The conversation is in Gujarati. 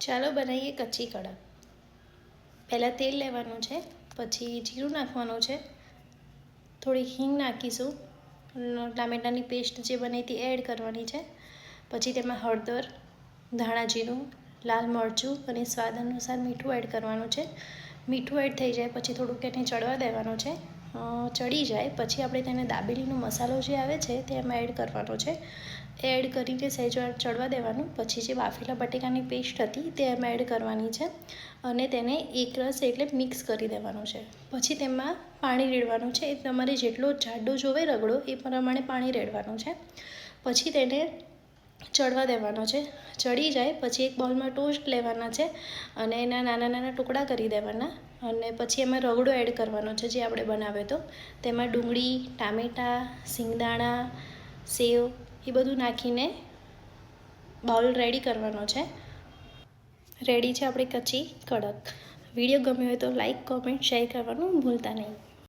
ચાલો બનાવીએ કચ્ચી કડક। પહેલાં તેલ લેવાનું છે, પછી જીરું નાખવાનું છે, થોડી હિંગ નાખીશું, ટામેટાની પેસ્ટ જે બની હતી એડ કરવાની છે, પછી તેમાં હળદર, ધાણા જીરું, લાલ મરચું અને સ્વાદ અનુસાર મીઠું એડ કરવાનું છે। મીઠું એડ થઈ જાય પછી થોડુંક એને ચડવા દેવાનું છે। ચડી જાય પછી આપણે તેને દાબેલીનો મસાલો જે આવે છે તે એમાં એડ કરવાનો છે। એડ કરીને સહેજ ચડવા દેવાનું, પછી જે બાફેલા બટેકાની પેસ્ટ હતી તે એમાં એડ કરવાની છે અને તેને એકરસ એટલે મિક્સ કરી દેવાનું છે। પછી તેમાં પાણી રેડવાનું છે, એ તમારે જેટલો જાડો જોવે રગડો એ પ્રમાણે પાણી રેડવાનું છે। પછી તેને ચડવા દેવાનો છે। ચડી જાય પછી એક બાઉલમાં ટોસ્ટ લેવાના છે અને એના નાના નાના ટુકડા કરી દેવાના અને પછી એમાં રગડો એડ કરવાનો છે જે આપણે બનાવ્યો હતો। તેમાં ડુંગળી, ટામેટાં, સિંગદાણા, સેવ એ બધું નાખીને બાઉલ રેડી કરવાનો છે। રેડી છે આપણી કચ્ચી કડક। વિડીયો ગમ્યો હોય તો લાઈક, કોમેન્ટ, શેર કરવાનું ભૂલતા નહીં।